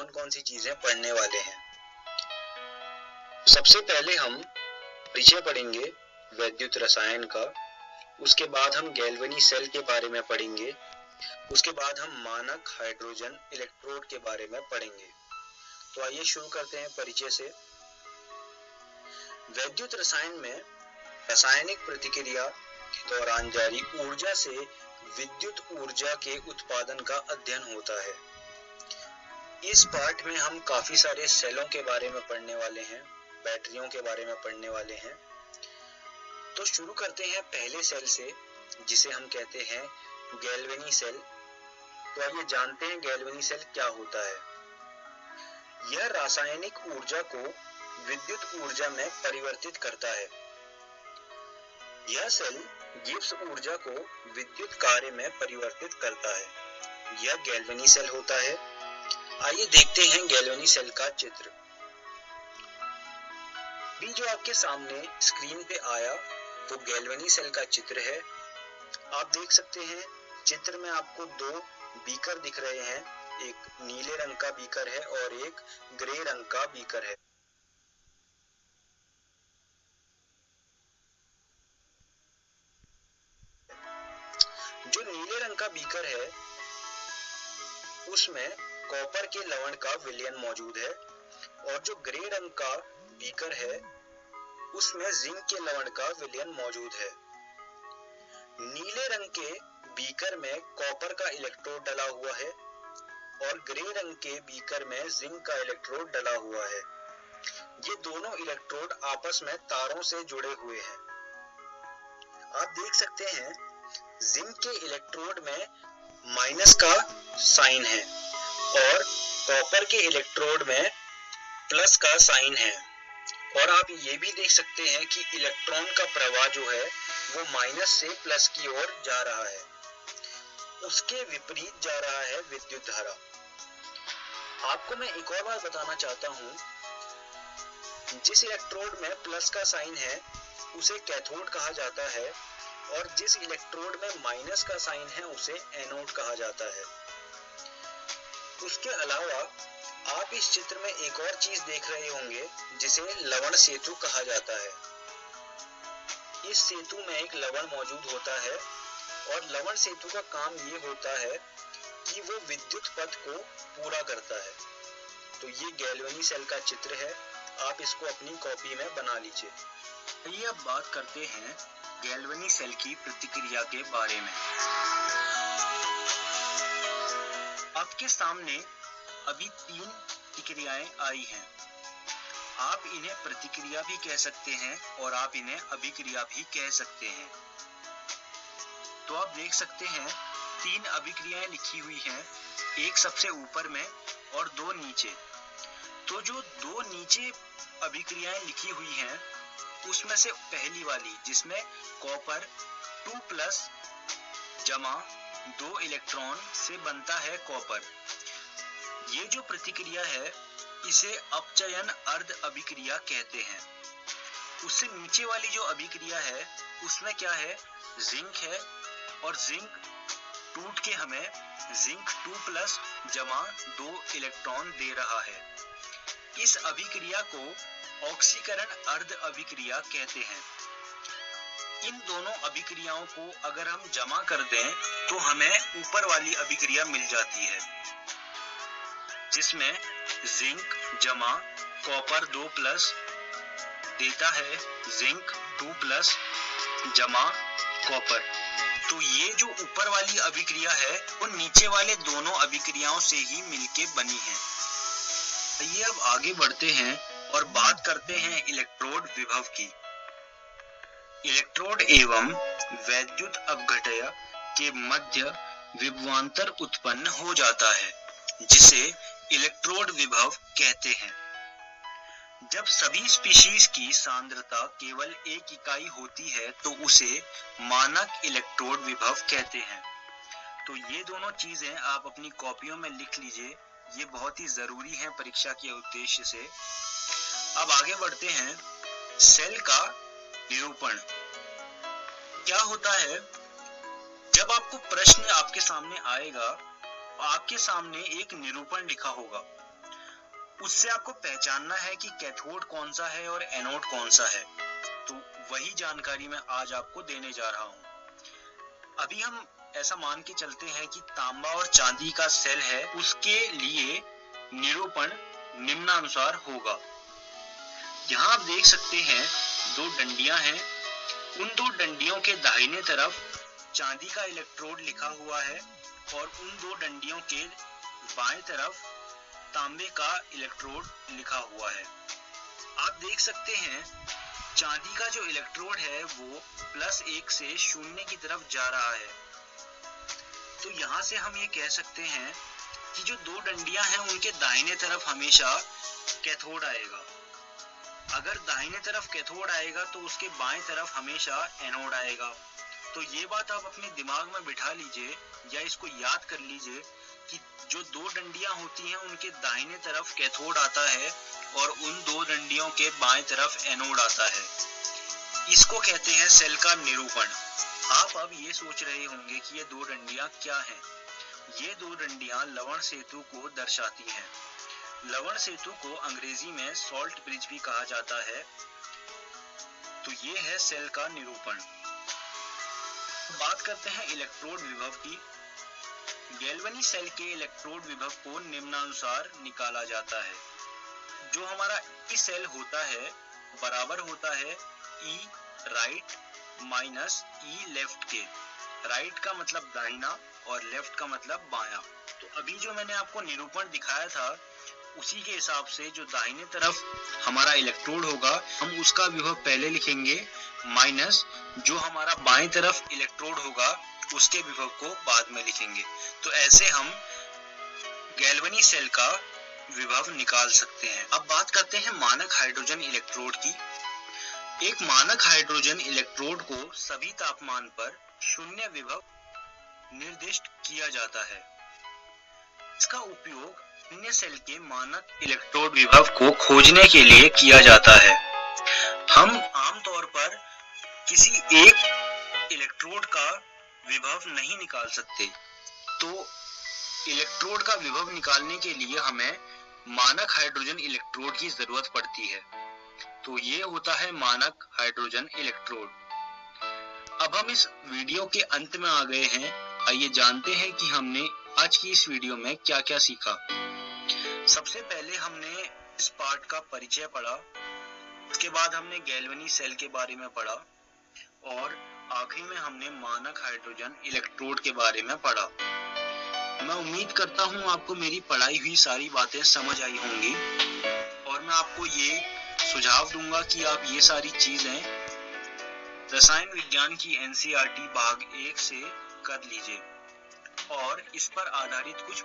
कौन कौन सी चीजें पढ़ने वाले हैं। सबसे पहले हम परिचय पढ़ेंगे वैद्युत रसायन का, उसके बाद हम गैल्वेनी सेल के बारे में पढ़ेंगे, उसके बाद हम मानक हाइड्रोजन इलेक्ट्रोड के बारे में पढ़ेंगे। तो आइए शुरू करते हैं परिचय से। वैद्युत रसायन में रासायनिक प्रतिक्रिया के दौरान जारी ऊर्जा से विद्युत ऊर्जा के उत्पादन का अध्ययन होता है। इस पाठ में हम काफी सारे सेलों के बारे में पढ़ने वाले हैं, बैटरियों के बारे में पढ़ने वाले हैं। तो शुरू करते हैं पहले सेल से, जिसे हम कहते हैं गैल्वेनी सेल। तो आइए जानते हैं गैल्वेनी सेल क्या होता है। यह रासायनिक ऊर्जा को विद्युत ऊर्जा में परिवर्तित करता है। यह सेल गिब्स ऊर्जा को विद्युत कार्य में परिवर्तित करता है। यह गैल्वेनी सेल होता है। आइए देखते हैं गैल्वेनी सेल का चित्र। भी जो आपके सामने स्क्रीन पे आया वो गैल्वेनी सेल का चित्र है। आप देख सकते हैं चित्र में आपको दो बीकर दिख रहे हैं, एक नीले रंग का बीकर है और एक ग्रे रंग का बीकर है। जो नीले रंग का बीकर है उसमें कॉपर के लवण का विलयन मौजूद है और जो ग्रे रंग का बीकर है उसमें जिंक के लवण का विलयन मौजूद है। नीले रंग के बीकर में कॉपर का इलेक्ट्रोड डला हुआ है और ग्रे रंग के बीकर में जिंक का इलेक्ट्रोड डला हुआ है। ये दोनों इलेक्ट्रोड आपस में तारों से जुड़े हुए हैं। आप देख सकते हैं जिंक के इलेक्ट्रोड में माइनस का साइन है और कॉपर के इलेक्ट्रोड में प्लस का साइन है। और आप ये भी देख सकते हैं कि इलेक्ट्रॉन का प्रवाह जो है वो माइनस से प्लस की ओर जा रहा है, उसके विपरीत जा रहा है विद्युत धारा। आपको मैं एक और बात बताना चाहता हूँ, जिस इलेक्ट्रोड में प्लस का साइन है उसे कैथोड कहा जाता है और जिस इलेक्ट्रोड में माइनस का साइन है उसे एनोड कहा जाता है। उसके अलावा आप इस चित्र में एक और चीज देख रहे होंगे जिसे लवण सेतु कहा जाता है। इस सेतु में एक लवण मौजूद होता है और लवण सेतु का काम ये होता है कि वो विद्युत पथ को पूरा करता है। तो ये गैल्वेनी सेल का चित्र है, आप इसको अपनी कॉपी में बना लीजिए। आइए अब बात करते हैं गैल्वेनी सेल की प्रतिक्रिया के बारे में। आपके सामने अभी 3 प्रतिक्रियाएं आई हैं। आप इन्हें प्रतिक्रिया भी कह सकते हैं और आप इन्हें अभिक्रिया भी कह सकते हैं। तो आप देख सकते हैं 3 अभिक्रियाएं लिखी हुई हैं, एक सबसे ऊपर में और 2 नीचे। तो जो 2 नीचे अभिक्रियाएं लिखी हुई हैं उसमें से पहली वाली जिसमें कॉपर 2+ जमा 2 इलेक्ट्रॉन से बनता है कॉपर, ये जो प्रतिक्रिया है इसे अपचयन अर्ध अभिक्रिया कहते हैं। उससे नीचे वाली जो अभिक्रिया है उसमें क्या है, जिंक है और जिंक टूट के हमें जिंक 2+ जमा 2 इलेक्ट्रॉन दे रहा है। इस अभिक्रिया को ऑक्सीकरण अर्ध अभिक्रिया कहते हैं। इन दोनों अभिक्रियाओं को अगर हम जमा कर दें तो हमें ऊपर वाली अभिक्रिया मिल जाती है जिसमें जिंक जमा कॉपर 2+ देता है जिंक 2+ जमा कॉपर। तो ये जो ऊपर वाली अभिक्रिया है वो नीचे वाले दोनों अभिक्रियाओं से ही मिलके बनी है। आइए अब आगे बढ़ते हैं और बात करते हैं इलेक्ट्रोड विभव की। इलेक्ट्रोड एवं वैद्युत अपघटय के मध्य विभवांतर उत्पन्न हो जाता है जिसे इलेक्ट्रोड विभव कहते हैं। जब सभी स्पीशीज की सांद्रता केवल 1 इकाई होती है तो उसे मानक इलेक्ट्रोड विभव कहते हैं। तो ये दोनों चीजें आप अपनी कॉपियों में लिख लीजिए, ये बहुत ही जरूरी है परीक्षा के उद्देश्य से। अब आगे बढ़ते हैं, सेल का निरूपण क्या होता है। जब आपको प्रश्न आपके सामने आएगा, आपके सामने एक निरूपण लिखा होगा उससे आपको पहचानना है कि कैथोड कौन सा है और एनोड कौन सा है। तो वही जानकारी मैं आज आपको देने जा रहा हूँ। अभी हम ऐसा मान के चलते हैं कि तांबा और चांदी का सेल है, उसके लिए निरूपण निम्नानुसार होगा। यहाँ आप देख सकते हैं दो डंडियां हैं, उन दो डंडियों के दाहिने तरफ चांदी का इलेक्ट्रोड लिखा हुआ है और उन दो डंडियों के बाएं तरफ तांबे का इलेक्ट्रोड लिखा हुआ है। आप देख सकते हैं चांदी का जो इलेक्ट्रोड है वो +1 से 0 की तरफ जा रहा है। तो यहाँ से हम ये कह सकते हैं कि जो दो डंडियां हैं उनके दाहिने तरफ हमेशा कैथोड आएगा। अगर दाहिने तरफ कैथोड आएगा तो उसके बाएं तरफ हमेशा एनोड आएगा। तो ये बात आप अपने दिमाग में बिठा लीजिए या इसको याद कर लीजिए कि जो दो डंडियां होती हैं उनके दाहिने तरफ कैथोड आता है और उन दो डंडियों के बाएं तरफ एनोड आता है। इसको कहते हैं सेल का निरूपण। आप अब ये सोच रहे होंगे कि ये दो डंडियां क्या हैं। ये दो डंडियां लवण सेतु को दर्शाती हैं। लवण सेतु को अंग्रेजी में सॉल्ट ब्रिज भी कहा जाता है। तो ये है सेल का निरूपण। बात करते हैं इलेक्ट्रोड विभव की। गैल्वेनी सेल के इलेक्ट्रोड विभव को निम्नानुसार निकाला जाता है। जो हमारा ई सेल होता है बराबर होता है ई राइट माइनस ई लेफ्ट के। राइट का मतलब दाहिना और लेफ्ट का मतलब बायां। तो अभी जो मैंने आपको निरूपण दिखाया था उसी के हिसाब से जो दाहिने तरफ हमारा इलेक्ट्रोड होगा हम उसका विभव पहले लिखेंगे माइनस जो हमारा बाएं तरफ इलेक्ट्रोड होगा उसके विभव को बाद में लिखेंगे। तो ऐसे हम गैल्वेनी सेल का विभव निकाल सकते हैं। अब बात करते हैं मानक हाइड्रोजन इलेक्ट्रोड की। एक मानक हाइड्रोजन इलेक्ट्रोड को सभी तापमान पर 0 विभव निर्दिष्ट किया जाता है। इसका उपयोग अन्य सेल के मानक इलेक्ट्रोड विभव को खोजने के लिए किया जाता है। हम आमतौर पर किसी एक इलेक्ट्रोड का विभव नहीं निकाल सकते, तो इलेक्ट्रोड का विभव निकालने के लिए हमें मानक हाइड्रोजन इलेक्ट्रोड की जरूरत पड़ती है। तो ये होता है मानक हाइड्रोजन इलेक्ट्रोड। अब हम इस वीडियो के अंत में आ गए हैं। आइए जानते हैं कि हमने आज की इस वीडियो में क्या क्या सीखा। सबसे पहले हमने इस पार्ट का परिचय पढ़ा, उसके बाद हमने गैल्वेनी सेल के बारे में पढ़ा और आखिरी में हमने मानक हाइड्रोजन इलेक्ट्रोड के बारे में पढ़ा। मैं उम्मीद करता हूँ आपको मेरी पढ़ाई हुई सारी बातें समझ आई होंगी और मैं आपको ये सुझाव दूंगा कि आप ये सारी चीजें रसायन विज्ञान की NCERT भाग 1 से कर लीजिए और इस पर आधारित कुछ